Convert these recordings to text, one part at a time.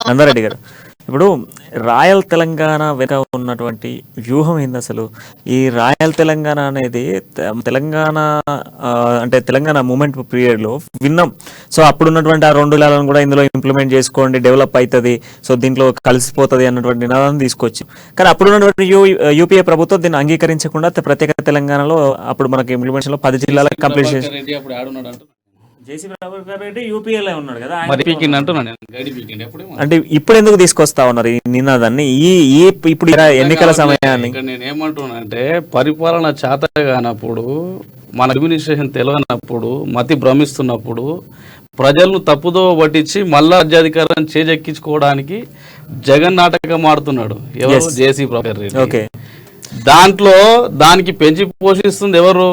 నందారెడ్డి గారు, ఇప్పుడు రాయల్ తెలంగాణ వెనుక ఉన్నటువంటి వ్యూహం ఏంది అసలు? ఈ రాయల్ తెలంగాణ అనేది తెలంగాణ ఆ, అంటే తెలంగాణ మూమెంట్ పీరియడ్లో విన్నాం. సో అప్పుడు ఉన్నటువంటి ఆ 2 నెలలను కూడా ఇందులో ఇంప్లిమెంట్ చేసుకోండి, డెవలప్ అవుతుంది, సో దీంట్లో కలిసిపోతుంది అన్నటువంటి నినాదం తీసుకొచ్చి, కానీ అప్పుడు ఉన్నటువంటి యూపీఏ ప్రభుత్వం దీన్ని అంగీకరించకుండా ప్రత్యేక తెలంగాణలో అప్పుడు మనకి ఇంప్లిమెంటేషన్లో 10 జిల్లాలకు కంప్లీట్ చేసి రెడ్డి అప్పుడు ఆడున్నాడు అంటున్నాడు. జేసీ ప్రభాకర్ రెడ్డి యూపీఏలో ఉన్నాడు కదా, మరి పీకిండి అంటున్నాను నేను. గైడ్ పీకిండి ఎప్పుడు అంటే ఇప్పుడు ఎందుకు తీసుకొస్తా ఉన్నారు ఈ నినాదాన్ని ఈ ఈ ఇప్పుడు ఎన్నికల సమయాన్ని? ఇక్కడ నేను ఏమంటున్నానంటే పరిపాలన చేత కానప్పుడు, మన అడ్మినిస్ట్రేషన్ తెలియనప్పుడు, మతి భ్రమిస్తున్నప్పుడు ప్రజలను తప్పుదో పట్టించి మళ్ళా రాజ్యాధికారం చేజెక్కించుకోవడానికి జగన్ నాటకం ఆడుతున్నాడు. ఎవరు? జేసీ ప్రభాకర్ రెడ్డి. ఓకే, దాంట్లో దానికి పెంచి పోషిస్తుంది ఎవరు?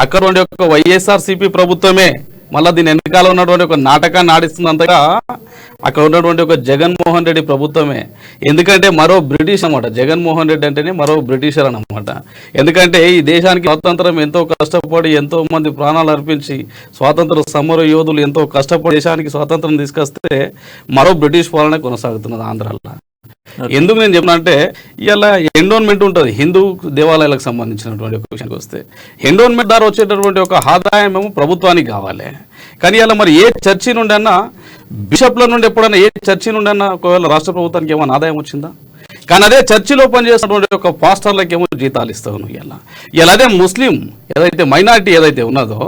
అక్కడ ఉండే ఒక వైఎస్ఆర్సీపీ ప్రభుత్వమే. మళ్ళీ దీని వెనకాల ఉన్నటువంటి ఒక నాటకాన్ని ఆడిస్తుంది అంతగా అక్కడ ఉన్నటువంటి ఒక జగన్మోహన్ రెడ్డి ప్రభుత్వమే. ఎందుకంటే మరో బ్రిటిష్ అన్నమాట. జగన్మోహన్ రెడ్డి అంటేనే మరో బ్రిటిషర్ అన్నమాట. ఎందుకంటే ఈ దేశానికి స్వాతంత్రం ఎంతో కష్టపడి, ఎంతో మంది ప్రాణాలు అర్పించి, స్వాతంత్ర సమర యోధులు ఎంతో కష్టపడి దేశానికి స్వాతంత్రం తీసుకొస్తే మరో బ్రిటిష్ పాలన కొనసాగుతున్నది ఆంధ్రాలో. ఎందుకు నేను చెప్పినంటే, ఇలా ఎండోన్మెంట్ ఉంటుంది హిందూ దేవాలయాలకు సంబంధించినటువంటి ఒక విషయానికి వస్తే, ఎండోన్మెంట్ ద్వారా వచ్చేటటువంటి ఒక ఆదాయం ఏమో ప్రభుత్వానికి కావాలి. కానీ ఇలా మరి ఏ చర్చి నుండి అన్నా, బిషప్ల నుండి ఎప్పుడన్నా ఏ చర్చి నుండి అన్నా ఒకవేళ రాష్ట్ర ప్రభుత్వానికి ఏమైనా ఆదాయం వచ్చిందా? కానీ అదే చర్చిలో పనిచేసినటువంటి ఒక పాస్టర్లకు ఏమో జీతాలు ఇస్తాను. ఇలా అదే ముస్లిం ఏదైతే మైనారిటీ ఏదైతే ఉన్నదో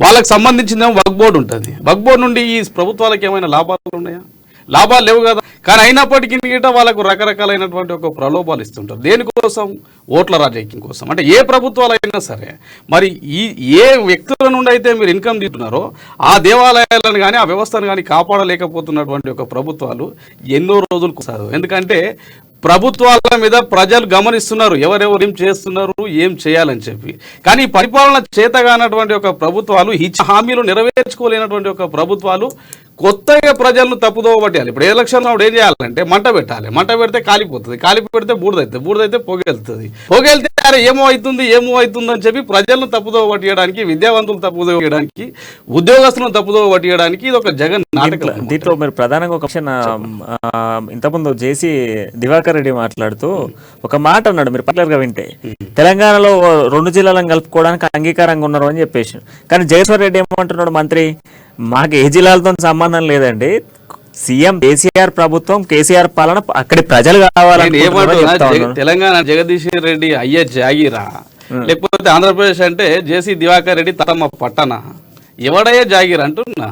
వాళ్ళకి సంబంధించిందేమో వక్ఫ్ బోర్డు ఉంటుంది. వక్ఫ్ బోర్డు నుండి ఈ ప్రభుత్వాలకు ఏమైనా లాభాలు ఉన్నాయా? లాభాలు లేవు కదా. కానీ అయినప్పటికీ వాళ్ళకు రకరకాలైనటువంటి ఒక ప్రలోభాలు ఇస్తుంటారు. దేనికోసం? ఓట్ల రాజకీయం కోసం. అంటే ఏ ప్రభుత్వాలు అయినా సరే మరి ఏ వ్యక్తుల నుండి అయితే మీరు ఇన్కమ్ తీసుకున్నారో ఆ దేవాలయాలను కానీ ఆ వ్యవస్థను కానీ కాపాడలేకపోతున్నటువంటి ఒక ప్రభుత్వాలు ఎన్నో రోజులు కొనసాగవు. ఎందుకంటే ప్రభుత్వాల మీద ప్రజలు గమనిస్తున్నారు ఎవరెవరు ఏం చేస్తున్నారు, ఏం చేయాలని చెప్పి. కానీ పరిపాలన చేతగానటువంటి ఒక ప్రభుత్వాలు, ఇచ్చిన హామీలు నెరవేర్చుకోలేనటువంటి ఒక ప్రభుత్వాలు కొత్తగా ప్రజలను తప్పుదోవ పట్టాలి. ఇప్పుడు ఎలక్షన్ అప్పుడు ఏం చేయాలంటే మంట పెట్టాలి. మంట పెడితే కాలిపోతుంది, కాలి పెడితే బూడిదవుతుంది, బూడిదైతే పొగెళ్తుంది, పొగెళ్తే అరే ఏమో అవుతుంది అని చెప్పి ప్రజలను తప్పుదోవ పట్టియడానికి, విద్యావంతులు తప్పుదోవ పట్టియడానికి, ఉద్యోగస్తులను తప్పుదోవ పట్టియడానికి ఇది ఒక జగన్ నాటకం. దీంట్లో మీరు ప్రధానంగా ఒక క్వశ్చన్, ఇంతకుముందు జేసీ దివాకర్ రెడ్డి మాట్లాడుతూ ఒక మాట అన్నాడు, మీరు పర్టికులర్గా వింటే, తెలంగాణలో 2 జిల్లాలను కలుపుకోవడానికి అంగీకారంగా ఉన్నారు అని చెప్పేసి. కానీ జగదీశ్వర్ రెడ్డి ఏమంటున్నాడు మంత్రి, మాకు ఏ జిల్లాలతో సంబంధం లేదండి, సీఎం కేసీఆర్ ప్రభుత్వం, కేసీఆర్ పాలన అక్కడి ప్రజలు కావాలని. తెలంగాణ జగదీశ్వర్ రెడ్డి అయ్యే జాగిరా, లేకపోతే ఆంధ్రప్రదేశ్ అంటే జేసీ దివాకర్ రెడ్డి తమ పట్టణ ఎవడయ్యే జాగిరా అంటున్నా.